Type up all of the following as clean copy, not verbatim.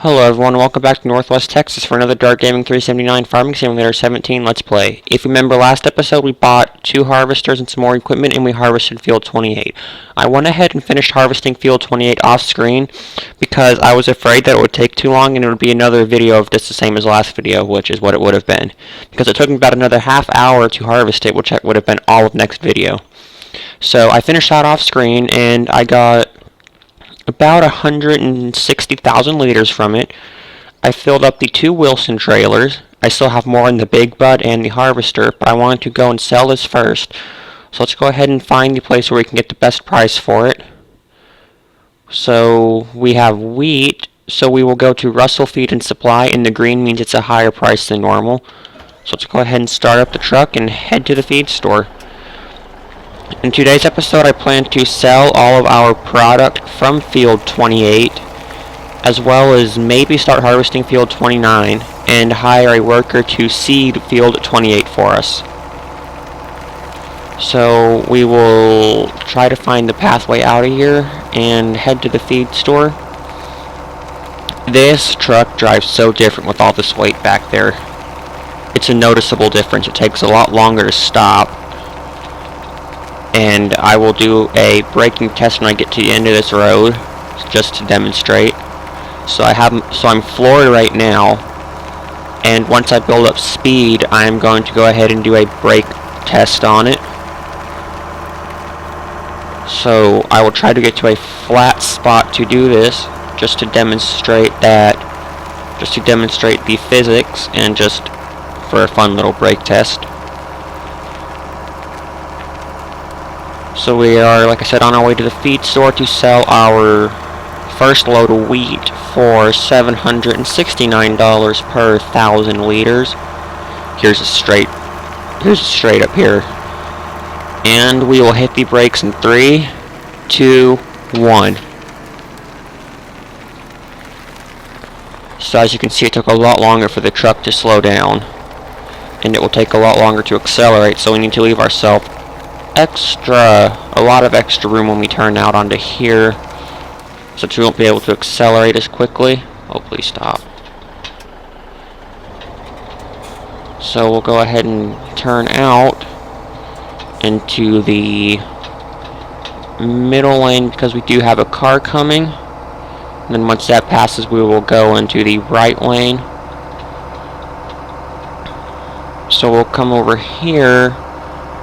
Hello everyone, welcome back to Northwest Texas for another Dart Gaming 379 Farming Simulator 17 Let's Play. If you remember last episode, we bought 2 harvesters and some more equipment and we harvested field 28. I went ahead and finished harvesting field 28 off screen because I was afraid that it would take too long and it would be another video of just the same as last video, which is what it would have been. Because it took me about another half hour to harvest it, which would have been all of next video. So I finished that off screen and I got about 160,000 liters from it. I filled up the 2 Wilson trailers. I still have more in the Big Bud and the harvester, but I wanted to go and sell this first. So let's go ahead and find the place where we can get the best price for it. So we have wheat, so we will go to Russell Feed and Supply, and the green means it's a higher price than normal. So let's go ahead and start up the truck and head to the feed store. In today's episode, I plan to sell all of our product from field 28, as well as maybe start harvesting field 29, and hire a worker to seed field 28 for us. So we will try to find the pathway out of here and head to the feed store. This truck drives so different with all this weight back there. It's a noticeable difference. It takes a lot longer to stop. And I will do a braking test when I get to the end of this road, just to demonstrate. So I'm floored right now, and once I build up speed, I'm going to go ahead and do a brake test on it. So I will try to get to a flat spot to do this, just to demonstrate the physics, and just for a fun little brake test. So we are, like I said, on our way to the feed store to sell our first load of wheat for $769 per 1,000 liters. Here's a straight up here. And we will hit the brakes in 3, 2, 1. So as you can see, it took a lot longer for the truck to slow down. And it will take a lot longer to accelerate, so we need to leave ourselves a lot of extra room when we turn out onto here, so we won't be able to accelerate as quickly. Oh, please stop. So we'll go ahead and turn out into the middle lane because we do have a car coming. And then once that passes, we will go into the right lane. So we'll come over here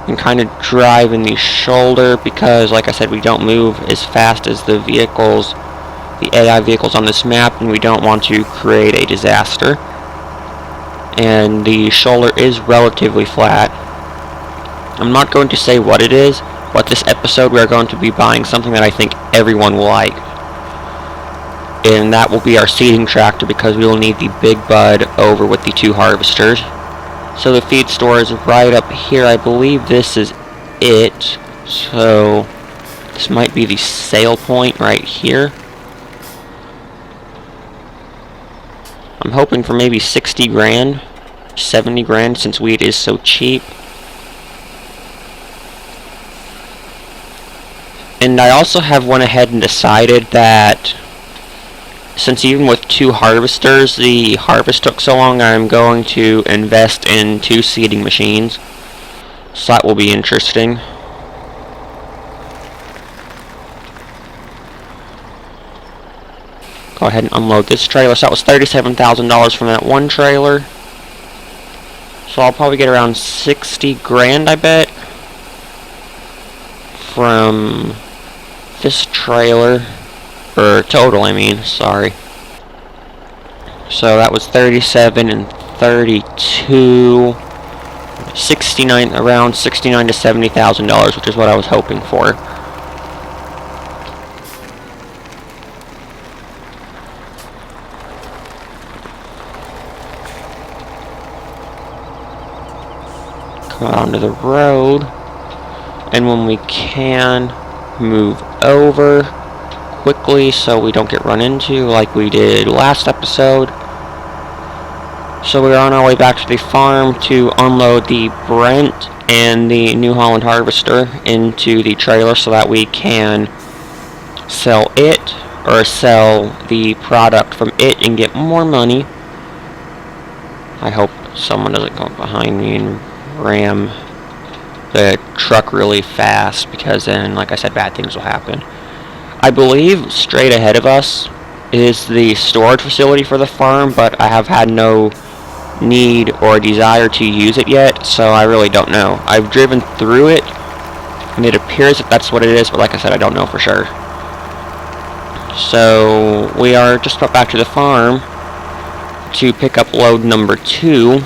and kind of drive in the shoulder because, like I said, we don't move as fast as the AI vehicles on this map, and we don't want to create a disaster. And the shoulder is relatively flat. I'm not going to say what it is, but this episode we are going to be buying something that I think everyone will like. And that will be our seeding tractor, because we will need the Big Bud over with the 2 harvesters. So the feed store is right up here. I believe this is it. So this might be the sale point right here. I'm hoping for maybe 60 grand, 70 grand, since wheat is so cheap. And I also have went ahead and decided that since even with 2 harvesters, the harvest took so long, I'm going to invest in 2 seeding machines. So that will be interesting. Go ahead and unload this trailer. So that was $37,000 from that one trailer. So I'll probably get around 60 grand, I bet, from this trailer. Or total, I mean, sorry. So that was 37 and 32, 69, around $69,000 to $70,000, which is what I was hoping for. Come out onto the road, and when we can, move over quickly so we don't get run into like we did last episode. So we're on our way back to the farm to unload the Brent and the New Holland harvester into the trailer so that we can sell it or sell the product from it and get more money. I hope someone doesn't go behind me and ram the truck really fast, because then, like I said, bad things will happen. I believe straight ahead of us is the storage facility for the farm, but I have had no need or desire to use it yet, so I really don't know. I've driven through it, and it appears that that's what it is, but like I said, I don't know for sure. So we are just about back to the farm to pick up load number 2.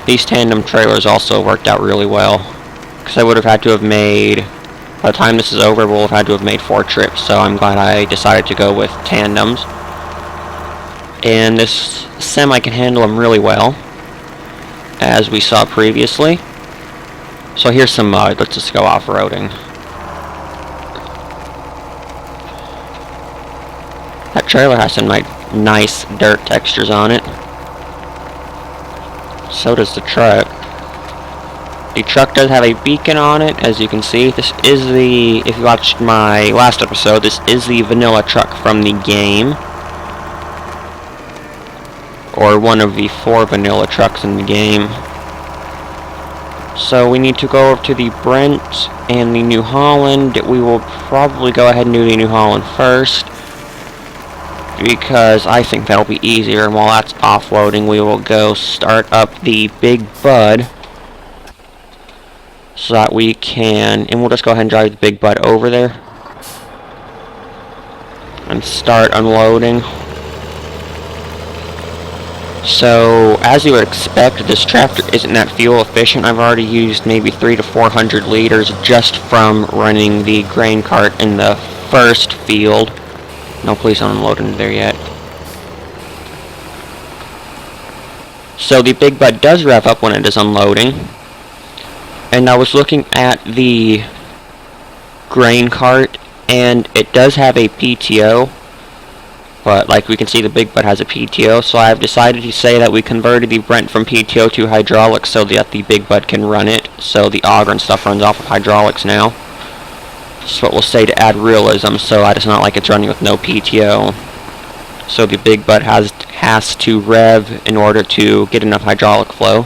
These tandem trailers also worked out really well, because I would have had to have made, by the time this is over, we'll have had to have made 4 trips, so I'm glad I decided to go with tandems. And this semi can handle them really well, as we saw previously. So here's some mud. Let's just go off-roading. That trailer has some nice dirt textures on it. So does the truck. The truck does have a beacon on it, as you can see. This is the, if you watched my last episode, this is the vanilla truck from the game. Or one of the 4 vanilla trucks in the game. So we need to go over to the Brent and the New Holland. We will probably go ahead and do the New Holland first, because I think that'll be easier. And while that's offloading, we will go start up the Big Bud, so that we can, and we'll just go ahead and drive the Big Bud over there and start unloading. So, as you would expect, this tractor isn't that fuel efficient. I've already used maybe 300 to 400 liters just from running the grain cart in the first field. No, please don't unload into there yet. So the Big Bud does rev up when it is unloading. And I was looking at the grain cart, and it does have a PTO. But like we can see, the Big Bud has a PTO, so I've decided to say that we converted the Brent from PTO to hydraulics so that the Big Bud can run it. So the auger and stuff runs off of hydraulics now. That's what we'll say to add realism, so that it's not like it's running with no PTO. So the Big Bud has to rev in order to get enough hydraulic flow.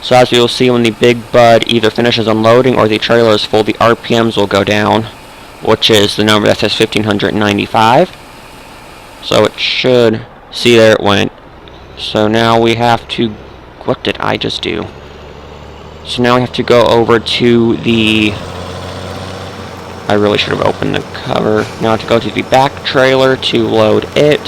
So as you'll see, when the Big Bud either finishes unloading or the trailer is full, the RPMs will go down, which is the number that says 1595. So it should, see, there it went. So now we have to, what did I just do? So now we have to go over to the, I really should have opened the cover. Now I have to go to the back trailer to load it.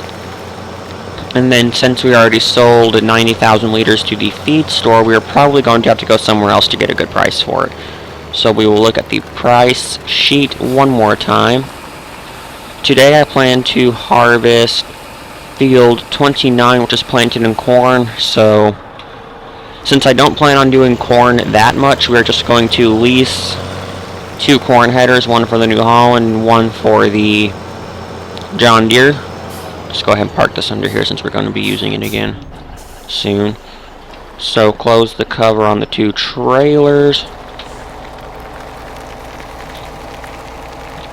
And then since we already sold 90,000 liters to the feed store, we are probably going to have to go somewhere else to get a good price for it. So we will look at the price sheet one more time. Today I plan to harvest field 29, which is planted in corn. So since I don't plan on doing corn that much, we're just going to lease 2 corn headers, one for the New Holland and one for the John Deere. Just go ahead and park this under here since we're going to be using it again soon. So close the cover on the 2 trailers.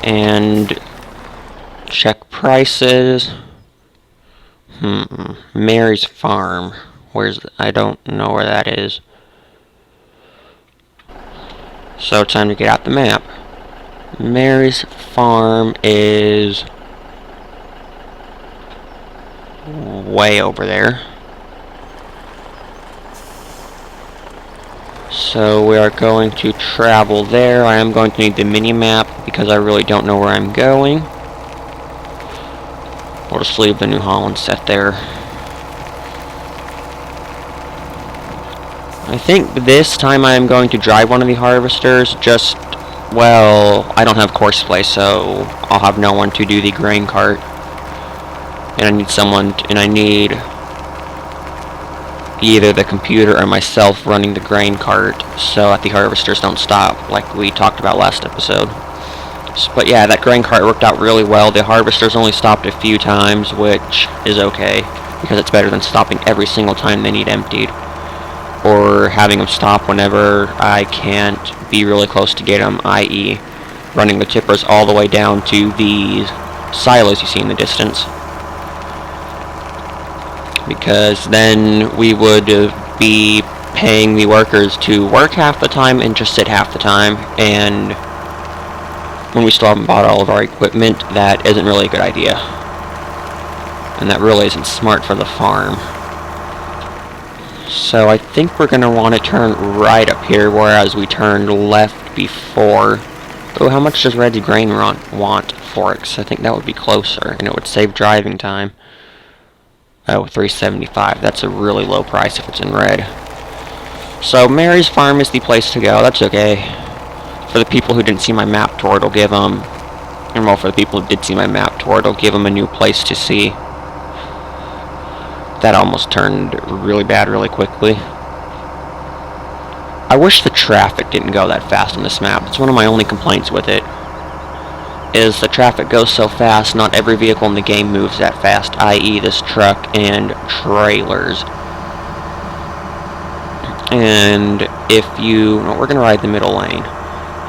And check prices. Mary's Farm. I don't know where that is. So time to get out the map. Mary's Farm is way over there. So we are going to travel there. I am going to need the mini map because I really don't know where I'm going. We'll just leave the New Holland set there. I think this time I am going to drive one of the harvesters. Just, well, I don't have course play, so I'll have no one to do the grain cart. And I need someone, and I need either the computer or myself running the grain cart so that the harvesters don't stop, like we talked about last episode. But yeah, that grain cart worked out really well. The harvesters only stopped a few times, which is okay, because it's better than stopping every single time they need emptied, or having them stop whenever I can't be really close to get them, i.e. running the tippers all the way down to these silos you see in the distance. Because then we would be paying the workers to work half the time and just sit half the time, and when we still haven't bought all of our equipment, that isn't really a good idea. And that really isn't smart for the farm. So I think we're going to want to turn right up here, whereas we turned left before. Oh, how much does Red's grain want for it? 'Cause I think that would be closer, and it would save driving time. Oh, $3.75. That's a really low price if it's in red. So Mary's farm is the place to go. That's okay. For the people who didn't see my map tour, it'll give them, and well, for the people who did see my map tour, it'll give them a new place to see. That almost turned really bad really quickly. I wish the traffic didn't go that fast on this map. It's one of my only complaints with it. Is the traffic goes so fast, not every vehicle in the game moves that fast, i.e. this truck and trailers. And if you... well, we're going to ride the middle lane.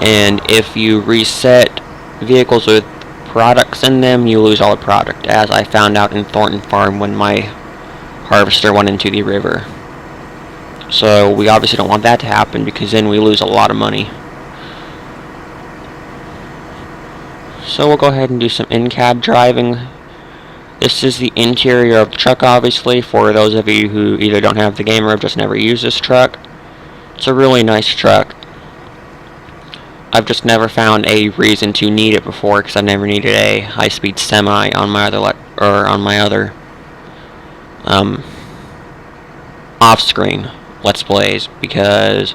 And if you reset vehicles with products in them, you lose all the product, as I found out in Thornton Farm when my harvester went into the river. So we obviously don't want that to happen, because then we lose a lot of money. So we'll go ahead and do some in-cab driving. This is the interior of the truck, obviously, for those of you who either don't have the game or have just never used this truck. It's a really nice truck. I've just never found a reason to need it before, because I've never needed a high-speed semi on my other off-screen Let's Plays, because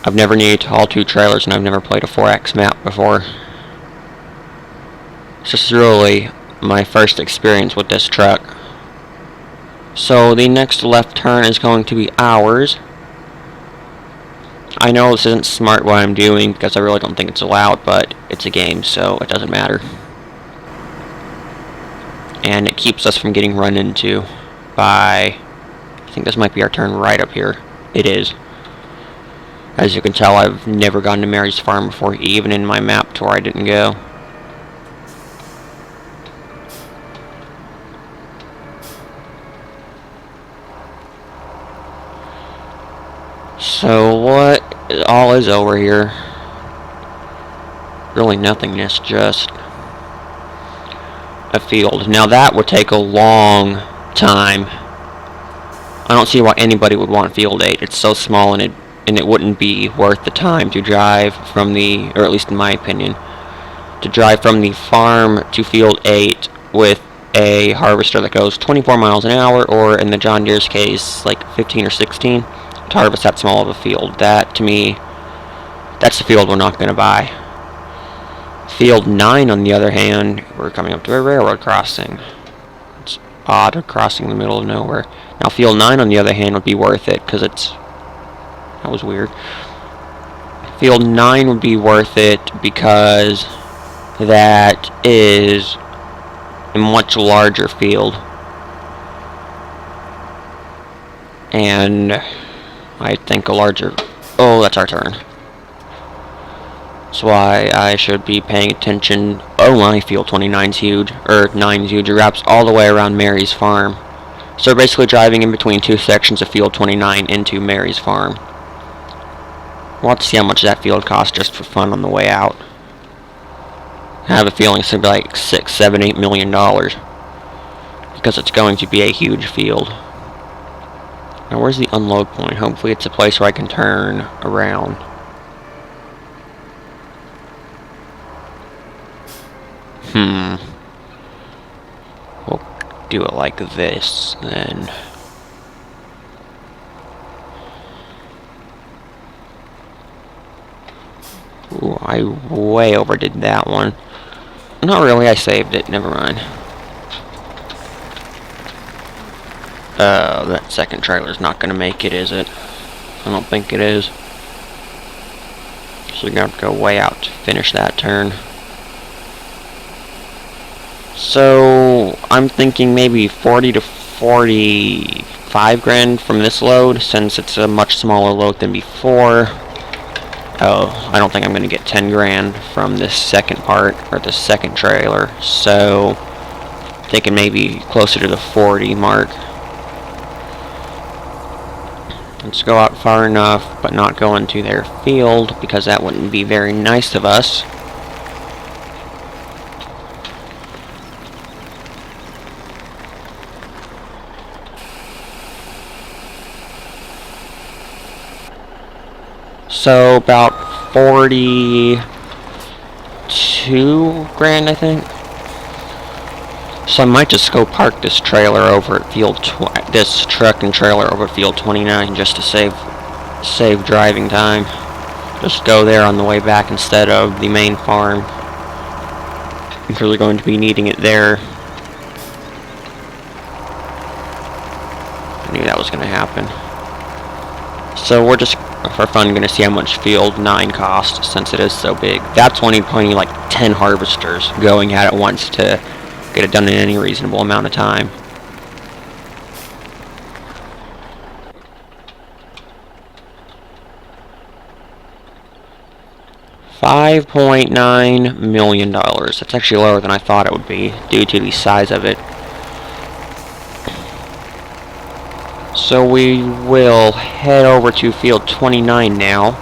I've never needed to haul 2 trailers, and I've never played a 4X map before. It's just really my first experience with this truck. So the next left turn is going to be ours. I know this isn't smart what I'm doing, because I really don't think it's allowed, but it's a game, so it doesn't matter. And it keeps us from getting run into by... I think this might be our turn right up here. It is. As you can tell, I've never gone to Mary's farm before. Even in my map tour, I didn't go. So what all is over here? Really nothingness, just a field. Now that would take a long time. I don't see why anybody would want field 8. It's so small, and it wouldn't be worth the time to drive from the, or at least in my opinion, to drive from the farm to field 8 with a harvester that goes 24 miles an hour, or in the John Deere's case, like 15 or 16, to harvest that small of a field. That, to me, that's the field we're not going to buy. Field 9, on the other hand, we're coming up to a railroad crossing. It's odd, crossing in the middle of nowhere. Now, Field 9, on the other hand, would be worth it, because it's... that was weird. Field 9 would be worth it because that is a much larger field. And I think a larger... oh, that's our turn. That's why I should be paying attention. Oh my, Field 29's huge. Or 9's huge. It wraps all the way around Mary's farm. So we're basically driving in between 2 sections of Field 29 into Mary's farm. We'll have to see how much that field costs just for fun on the way out. I have a feeling it's going to be like $6, $7, $8 million. Because it's going to be a huge field. Now where's the unload point? Hopefully it's a place where I can turn around. We'll do it like this, then. Ooh, I way overdid that one. Not really, I saved it, never mind. That second trailer's not gonna make it, is it? I don't think it is. So we're gonna have to go way out to finish that turn. So I'm thinking maybe 40 to 45 grand from this load, since it's a much smaller load than before. Oh, I don't think I'm going to get 10 grand from this second part, or this second trailer, so thinking maybe closer to the 40 mark. Let's go out far enough, but not go into their field, because that wouldn't be very nice of us. So about 42 grand, I think. So I might just go park this trailer over at this truck and trailer over at field 29 just to save driving time. Just go there on the way back instead of the main farm. I'm really going to be needing it there. I knew that was going to happen. So we're just, for fun, going to see how much field 9 costs since it is so big. That's only like 10 harvesters going at it once to get it done in any reasonable amount of time. $5.9 million. That's actually lower than I thought it would be due to the size of it. So we will head over to field 29 now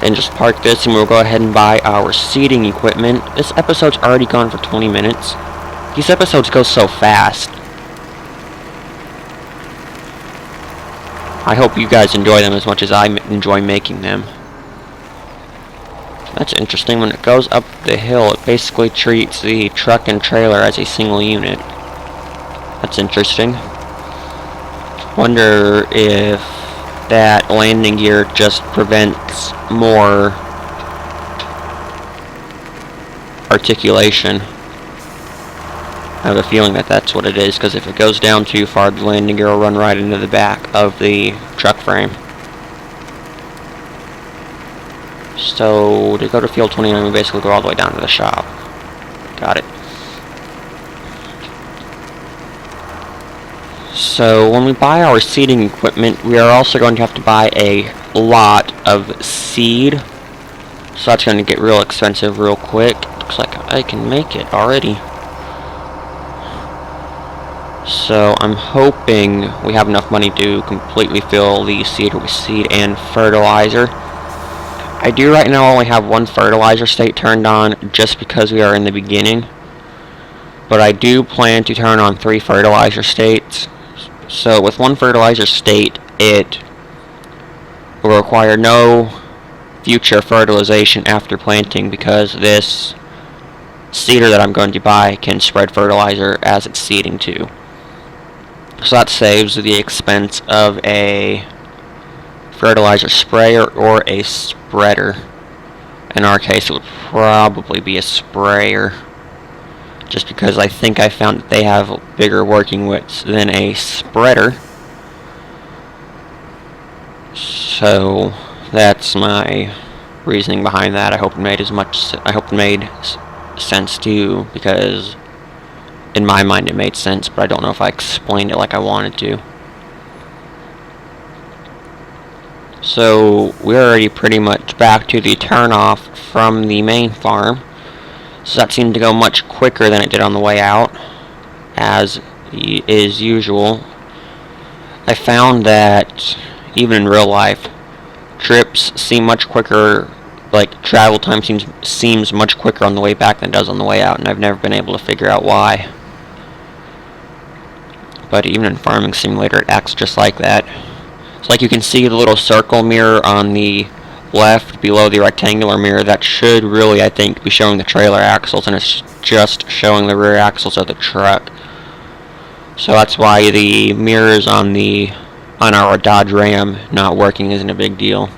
and just park this, and we'll go ahead and buy our seeding equipment. This episode's already gone for 20 minutes. These episodes go so fast. I hope you guys enjoy them as much as I enjoy making them. That's interesting. When it goes up the hill, it basically treats the truck and trailer as a single unit. That's interesting. Wonder if that landing gear just prevents more articulation. I have a feeling that that's what it is, because if it goes down too far, the landing gear will run right into the back of the truck frame. So to go to field 29, we basically go all the way down to the shop. Got it. So when we buy our seeding equipment, we are also going to have to buy a lot of seed. So that's going to get real expensive real quick. Looks like I can make it already. So I'm hoping we have enough money to completely fill the seeder with seed and fertilizer. I do right now only have one fertilizer state turned on just because we are in the beginning. But I do plan to turn on 3 fertilizer states. So with one fertilizer state, it will require no future fertilization after planting, because this seeder that I'm going to buy can spread fertilizer as it's seeding too. So that saves the expense of a fertilizer sprayer or a spreader. In our case, it would probably be a sprayer, just because I think I found that they have bigger working widths than a spreader. So that's my reasoning behind that. I hope it made sense too, because in my mind it made sense, but I don't know if I explained it like I wanted to. So we're already pretty much back to the turnoff from the main farm. So that seemed to go much quicker than it did on the way out, as is usual. I found that even in real life, trips seem much quicker, like travel time seems much quicker on the way back than it does on the way out, and I've never been able to figure out why. But even in Farming Simulator, it acts just like that. It's like you can see the little circle mirror on the left below the rectangular mirror. That should really, I think, be showing the trailer axles, and it's just showing the rear axles of the truck. So that's why the mirrors on our Dodge Ram not working isn't a big deal,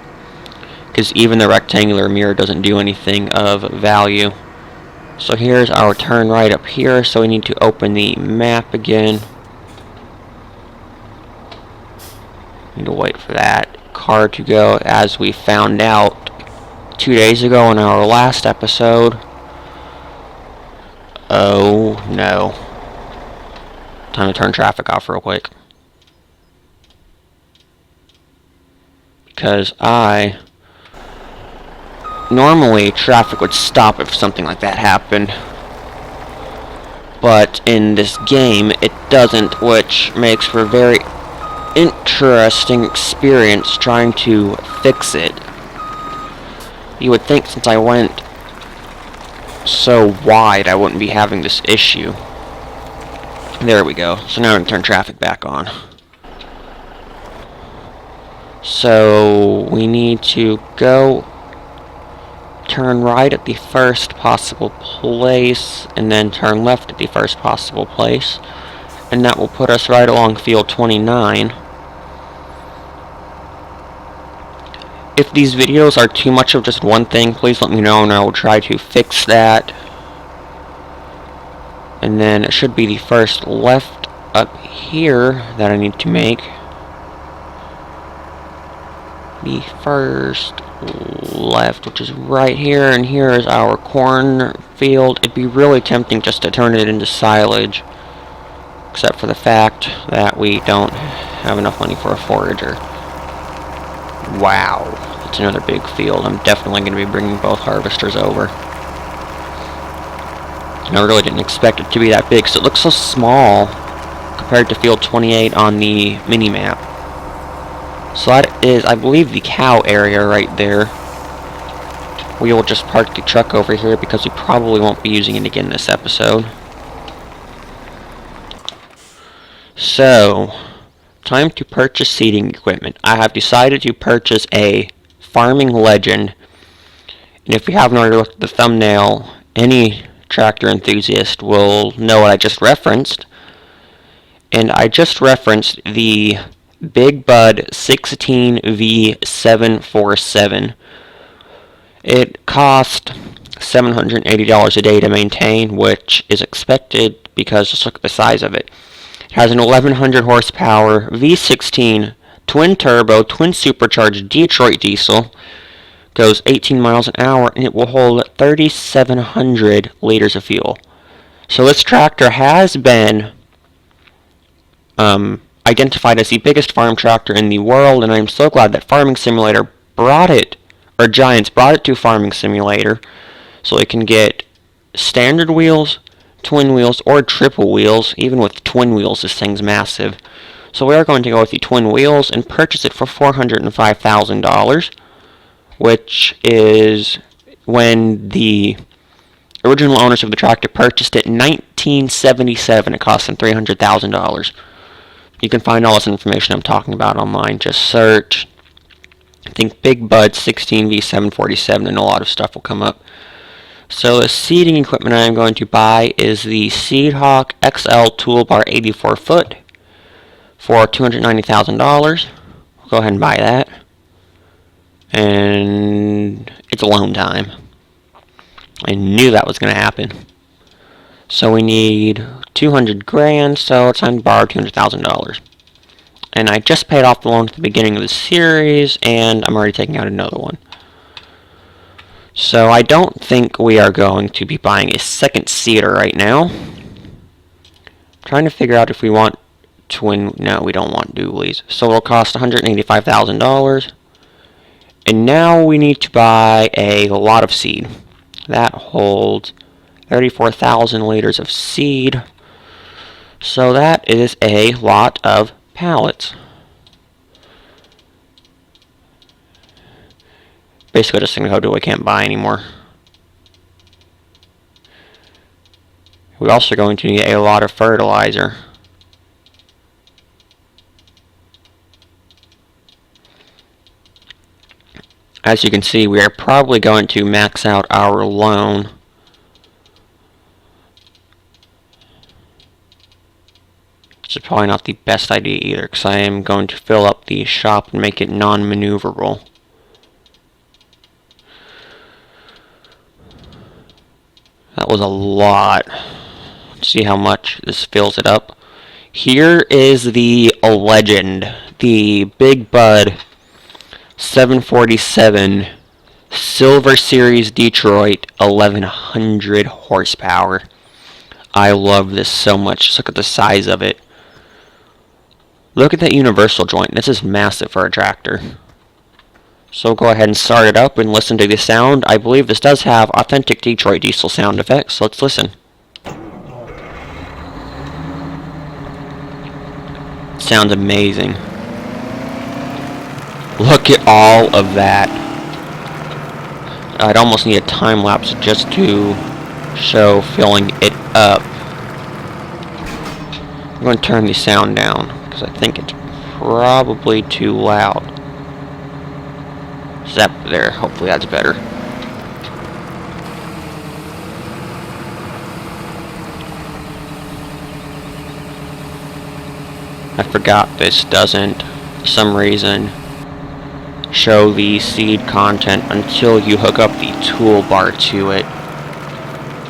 because even the rectangular mirror doesn't do anything of value. So here's our turn right up here, so we need to open the map again. Need to wait for that car to go, as we found out 2 days ago in our last episode. Oh no. Time to turn traffic off real quick. because normally traffic would stop if something like that happened. But in this game, it doesn't, which makes for a very interesting experience trying to fix it. You would think since I went so wide, I wouldn't be having this issue. There we go. So now we can turn traffic back on. So we need to go turn right at the first possible place, and then turn left at the first possible place, and that will put us right along field 29. If these videos are too much of just one thing, please let me know and I will try to fix that. And then it should be the first left up here that I need to make. The first left, which is right here, and here is our corn field. It'd be really tempting just to turn it into silage, except for the fact that we don't have enough money for a forager. Wow, that's another big field. I'm definitely going to be bringing both harvesters over. And I really didn't expect it to be that big, so it looks so small compared to field 28 on the mini-map. So that is, I believe, the cow area right there. We will just park the truck over here because we probably won't be using it again this episode. So, time to purchase seeding equipment. I have decided to purchase a Farming Legend. And if you haven't already looked at the thumbnail, any tractor enthusiast will know what I just referenced. And I just referenced the Big Bud 16V747. It cost $780 a day to maintain, which is expected because just look at the size of it. It has an 1100 horsepower V16 twin turbo, twin supercharged Detroit diesel. Goes 18 miles an hour, and it will hold 3,700 liters of fuel. So this tractor has been identified as the biggest farm tractor in the world, and I'm so glad that Farming Simulator brought it, or Giants brought it to Farming Simulator, so it can get standard wheels, twin wheels, or triple wheels. Even with twin wheels, this thing's massive. So we are going to go with the twin wheels and purchase it for $405,000, which is when the original owners of the tractor purchased it in 1977. It cost them $300,000. You can find all this information I'm talking about online. Just search, I think, Big Bud 16V747, and a lot of stuff will come up. So the seeding equipment I am going to buy is the Seedhawk XL Toolbar 84 foot for $290,000. We'll go ahead and buy that. And it's alone time. I knew that was going to happen. So we need $200,000, so it's time to borrow $200,000. And I just paid off the loan at the beginning of the series, and I'm already taking out another one. So I don't think we are going to be buying a second seeder right now. I'm trying to figure out if we want twin. No, we don't want dualies. So it'll cost $185,000. And now we need to buy a lot of seed. That holds 34,000 liters of seed. So that is a lot of pallets. Basically just going to go to what we can't buy anymore. We're also going to need a lot of fertilizer. As you can see, we are probably going to max out our loan. Which is probably not the best idea either, because I am going to fill up the shop and make it non-maneuverable. That was a lot. Let's see how much this fills it up. Here is the legend, the Big Bud 747 Silver Series Detroit 1100 horsepower. I love this so much. Just look at the size of it. Look at that universal joint. This is massive for a tractor. So we'll go ahead and start it up and listen to the sound. I believe this does have authentic Detroit diesel sound effects, so let's listen. Sounds amazing. Look at all of that. I'd almost need a time lapse just to show filling it up. I'm going to turn the sound down because I think it's probably too loud. Zap there. Hopefully that's better. I forgot this doesn't, for some reason, show the seed content until you hook up the toolbar to it.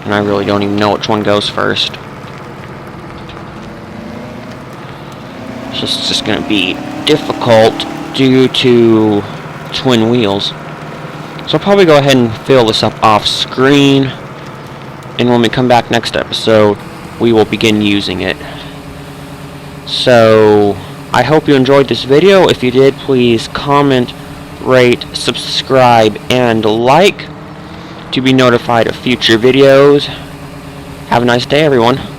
And I really don't even know which one goes first. So it's just going to be difficult due to twin wheels. So I'll probably go ahead and fill this up off screen, and when we come back next episode we will begin using it. So I hope you enjoyed this video. If you did, please comment, rate, subscribe, and like to be notified of future videos. Have a nice day, everyone.